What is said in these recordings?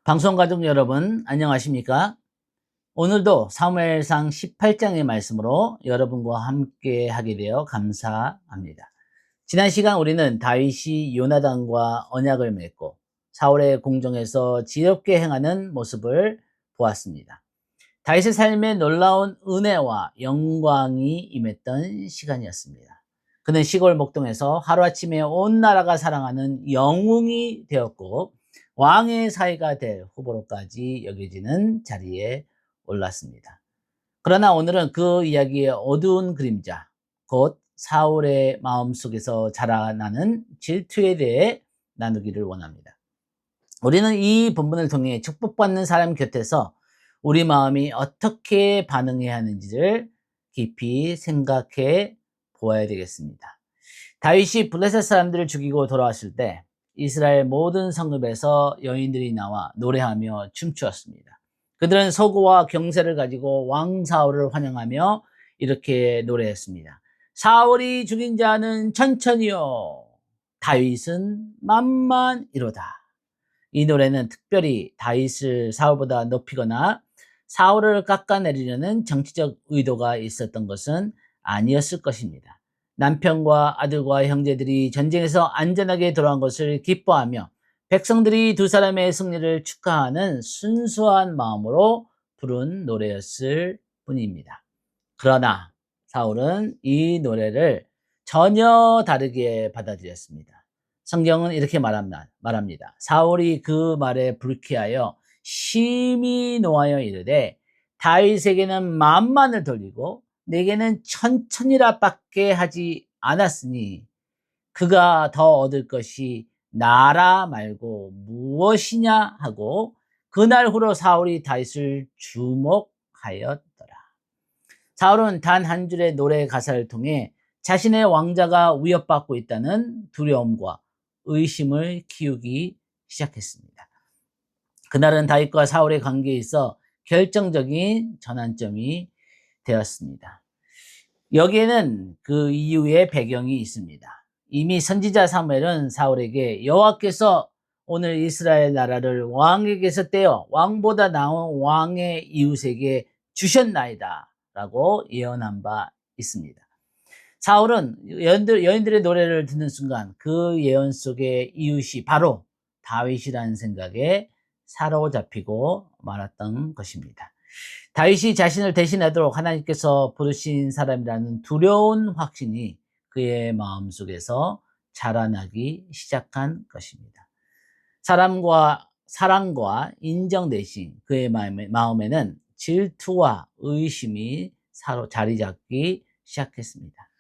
방송가족 여러분, 안녕하십니까? 오늘도 사무엘상 18장의 말씀으로 여러분과 함께 하게 되어 감사합니다. 지난 시간 우리는 다윗이 요나단과 언약을 맺고 사울의 공정에서 지혜롭게 행하는 모습을 보았습니다. 다윗의 삶에 놀라운 은혜와 영광이 임했던 시간이었습니다. 그는 시골 목동에서 하루아침에 온 나라가 사랑하는 영웅이 되었고 왕의 사이가 될 후보로까지 여겨지는 자리에 올랐습니다. 그러나 오늘은 그 이야기의 어두운 그림자, 곧 사울의 마음속에서 자라나는 질투에 대해 나누기를 원합니다. 우리는 이 본문을 통해 축복받는 사람 곁에서 우리 마음이 어떻게 반응해야 하는지를 깊이 생각해 보아야 되겠습니다. 다윗이 블레셋 사람들을 죽이고 돌아왔을 때 이스라엘 모든 성읍에서 여인들이 나와 노래하며 춤추었습니다. 그들은 서구와 경세를 가지고 왕 사울을 환영하며 이렇게 노래했습니다. 사울이 죽인 자는 천천히요, 다윗은 만만이로다. 이 노래는 특별히 다윗을 사울보다 높이거나 사울을 깎아내리려는 정치적 의도가 있었던 것은 아니었을 것입니다. 남편과 아들과 형제들이 전쟁에서 안전하게 돌아온 것을 기뻐하며 백성들이 두 사람의 승리를 축하하는 순수한 마음으로 부른 노래였을 뿐입니다. 그러나 사울은 이 노래를 전혀 다르게 받아들였습니다. 성경은 이렇게 말합니다. 사울이 그 말에 불쾌하여 심히 노하여 이르되 다윗에게는 만만을 돌리고 내게는 천천이라 밖에 하지 않았으니 그가 더 얻을 것이 나라 말고 무엇이냐 하고 그날 후로 사울이 다윗을 주목하였더라. 사울은 단 한 줄의 노래 가사를 통해 자신의 왕자가 위협받고 있다는 두려움과 의심을 키우기 시작했습니다. 그날은 다윗과 사울의 관계에 있어 결정적인 전환점이 되었습니다. 여기에는 그 이유의 배경이 있습니다. 이미 선지자 사무엘은 사울에게 여호와께서 오늘 이스라엘 나라를 왕에게서 떼어 왕보다 나은 왕의 이웃에게 주셨나이다 라고 예언한 바 있습니다. 사울은 여인들의 노래를 듣는 순간 그 예언 속의 이웃이 바로 다윗이라는 생각에 사로잡히고 말았던 것입니다. 다윗이 자신을 대신하도록 하나님께서 부르신 사람이라는 두려운 확신이 그의 마음속에서 자라나기 시작한 것입니다. 사랑과 인정 대신 그의 마음에는 질투와 의심이 자리 잡기 시작했습니다.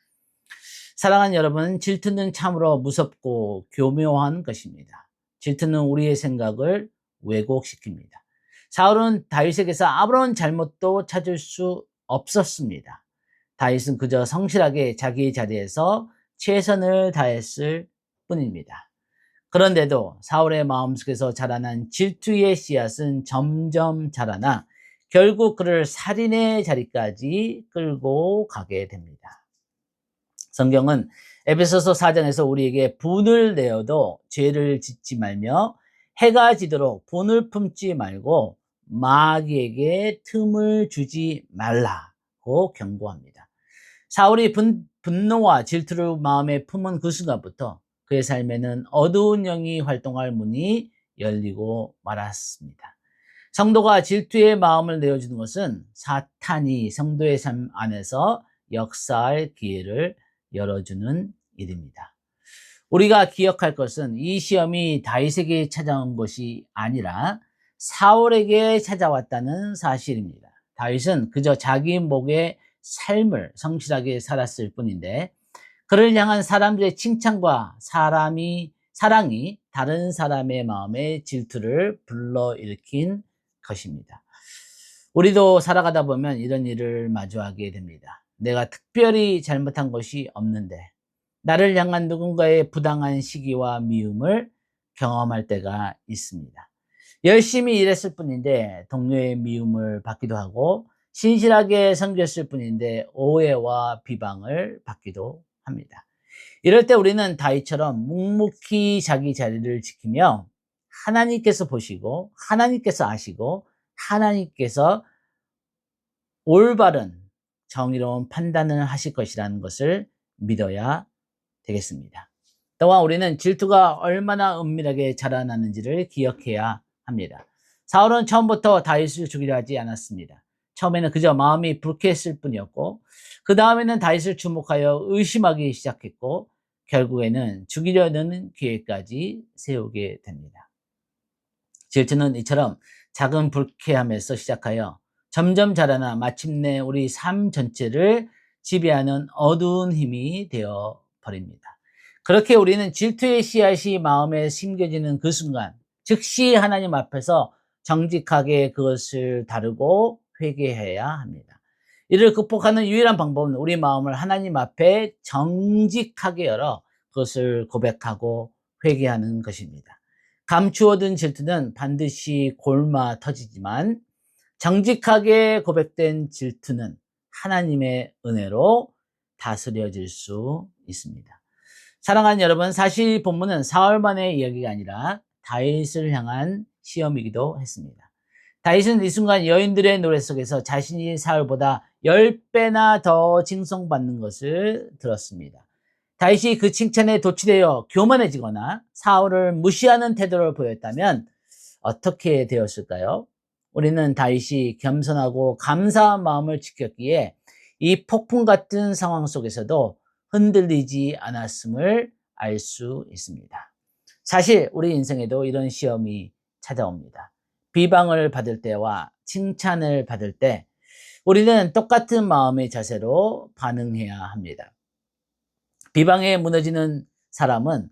사랑하는 여러분, 질투는 참으로 무섭고 교묘한 것입니다. 질투는 우리의 생각을 왜곡시킵니다. 사울은 다윗에게서 아무런 잘못도 찾을 수 없었습니다. 다윗은 그저 성실하게 자기 자리에서 최선을 다했을 뿐입니다. 그런데도 사울의 마음속에서 자라난 질투의 씨앗은 점점 자라나 결국 그를 살인의 자리까지 끌고 가게 됩니다. 성경은 에베소서 4장에서 우리에게 분을 내어도 죄를 짓지 말며 해가 지도록 분을 품지 말고 마귀에게 틈을 주지 말라고 경고합니다. 사울이 분노와 질투를 마음에 품은 그 순간부터 그의 삶에는 어두운 영이 활동할 문이 열리고 말았습니다. 성도가 질투의 마음을 내어주는 것은 사탄이 성도의 삶 안에서 역사할 기회를 열어주는 일입니다. 우리가 기억할 것은 이 시험이 다윗에게 찾아온 것이 아니라 사울에게 찾아왔다는 사실입니다. 다윗은 그저 자기 목의 삶을 성실하게 살았을 뿐인데 그를 향한 사람들의 칭찬과 사랑이 다른 사람의 마음에 질투를 불러일으킨 것입니다. 우리도 살아가다 보면 이런 일을 마주하게 됩니다. 내가 특별히 잘못한 것이 없는데 나를 향한 누군가의 부당한 시기와 미움을 경험할 때가 있습니다. 열심히 일했을 뿐인데 동료의 미움을 받기도 하고 신실하게 섬겼을 뿐인데 오해와 비방을 받기도 합니다. 이럴 때 우리는 다윗처럼 묵묵히 자기 자리를 지키며 하나님께서 보시고 하나님께서 아시고 하나님께서 올바른 정의로운 판단을 하실 것이라는 것을 믿어야 되겠습니다. 또한 우리는 질투가 얼마나 은밀하게 자라나는지를 기억해야 합니다. 사울은 처음부터 다윗을 죽이려 하지 않았습니다. 처음에는 그저 마음이 불쾌했을 뿐이었고 그 다음에는 다윗을 주목하여 의심하기 시작했고 결국에는 죽이려는 계획까지 세우게 됩니다. 질투는 이처럼 작은 불쾌함에서 시작하여 점점 자라나 마침내 우리 삶 전체를 지배하는 어두운 힘이 되어 버립니다. 그렇게 우리는 질투의 씨앗이 마음에 심겨지는 그 순간 즉시 하나님 앞에서 정직하게 그것을 다루고 회개해야 합니다. 이를 극복하는 유일한 방법은 우리 마음을 하나님 앞에 정직하게 열어 그것을 고백하고 회개하는 것입니다. 감추어둔 질투는 반드시 골마 터지지만 정직하게 고백된 질투는 하나님의 은혜로 다스려질 수 있습니다. 사랑하는 여러분, 사실 본문은 사울만의 이야기가 아니라 다윗을 향한 시험이기도 했습니다. 다윗은 이 순간 여인들의 노래 속에서 자신이 사울보다 10배나 더 칭송받는 것을 들었습니다. 다윗이 그 칭찬에 도취되어 교만해지거나 사울을 무시하는 태도를 보였다면 어떻게 되었을까요? 우리는 다윗이 겸손하고 감사한 마음을 지켰기에 이 폭풍 같은 상황 속에서도 흔들리지 않았음을 알 수 있습니다. 사실 우리 인생에도 이런 시험이 찾아옵니다. 비방을 받을 때와 칭찬을 받을 때 우리는 똑같은 마음의 자세로 반응해야 합니다. 비방에 무너지는 사람은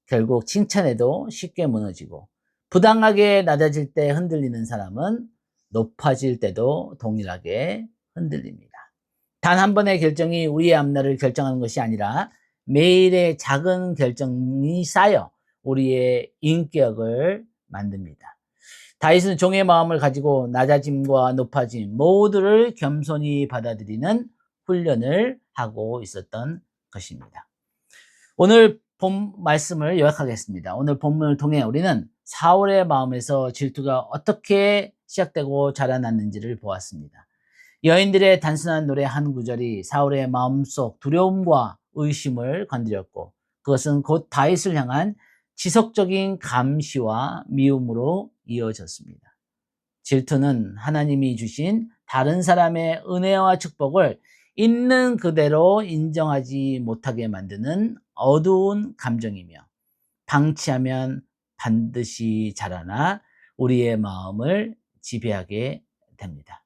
결국 칭찬에도 쉽게 무너지고 부당하게 낮아질 때 흔들리는 사람은 높아질 때도 동일하게 흔들립니다. 단 한 번의 결정이 우리의 앞날을 결정하는 것이 아니라 매일의 작은 결정이 쌓여 우리의 인격을 만듭니다. 다윗은 종의 마음을 가지고 낮아짐과 높아짐 모두를 겸손히 받아들이는 훈련을 하고 있었던 것입니다. 오늘 본 말씀을 요약하겠습니다. 오늘 본문을 통해 우리는 사울의 마음에서 질투가 어떻게 시작되고 자라났는지를 보았습니다. 여인들의 단순한 노래 한 구절이 사울의 마음속 두려움과 의심을 건드렸고 그것은 곧 다윗을 향한 지속적인 감시와 미움으로 이어졌습니다. 질투는 하나님이 주신 다른 사람의 은혜와 축복을 있는 그대로 인정하지 못하게 만드는 어두운 감정이며 방치하면 반드시 자라나 우리의 마음을 지배하게 됩니다.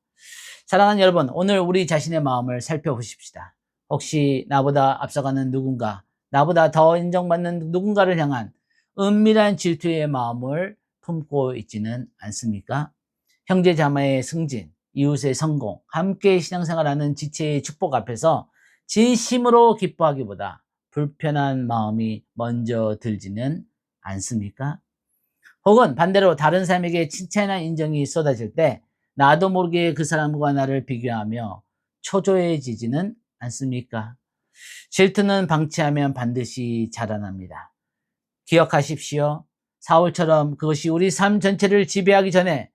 사랑하는 여러분, 오늘 우리 자신의 마음을 살펴보십시다. 혹시 나보다 앞서가는 누군가, 나보다 더 인정받는 누군가를 향한 은밀한 질투의 마음을 품고 있지는 않습니까? 형제 자매의 승진, 이웃의 성공, 함께 신앙생활하는 지체의 축복 앞에서 진심으로 기뻐하기보다 불편한 마음이 먼저 들지는 않습니까? 혹은 반대로 다른 사람에게 칭찬이나 인정이 쏟아질 때 나도 모르게 그 사람과 나를 비교하며 초조해지지는 않습니까? 질투는 방치하면 반드시 자라납니다. 기억하십시오. 사울처럼 그것이 우리 삶 전체를 지배하기 전에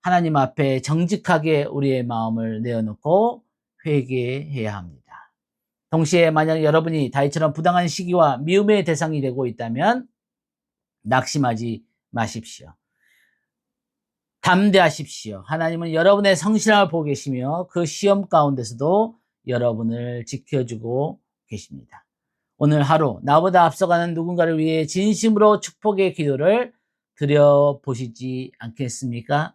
하나님 앞에 정직하게 우리의 마음을 내어놓고 회개해야 합니다. 동시에 만약 여러분이 다윗처럼 부당한 시기와 미움의 대상이 되고 있다면 낙심하지 마십시오. 담대하십시오. 하나님은 여러분의 성실함을 보고 계시며 그 시험 가운데서도 여러분을 지켜주고 계십니다. 오늘 하루 나보다 앞서가는 누군가를 위해 진심으로 축복의 기도를 드려보시지 않겠습니까?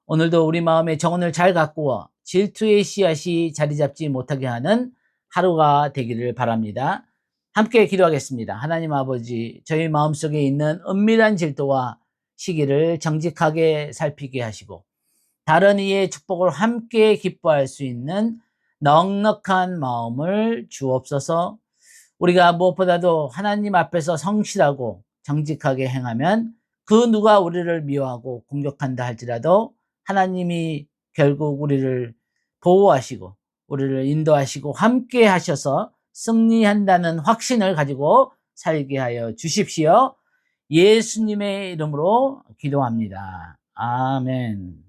오늘도 우리 마음의 정원을 잘 가꾸어 질투의 씨앗이 자리 잡지 못하게 하는 하루가 되기를 바랍니다. 함께 기도하겠습니다. 하나님 아버지, 저희 마음속에 있는 은밀한 질투와 시기를 정직하게 살피게 하시고 다른 이의 축복을 함께 기뻐할 수 있는 넉넉한 마음을 주옵소서. 우리가 무엇보다도 하나님 앞에서 성실하고 정직하게 행하면 그 누가 우리를 미워하고 공격한다 할지라도 하나님이 결국 우리를 보호하시고 우리를 인도하시고 함께 하셔서 승리한다는 확신을 가지고 살게 하여 주십시오. 예수님의 이름으로 기도합니다. 아멘.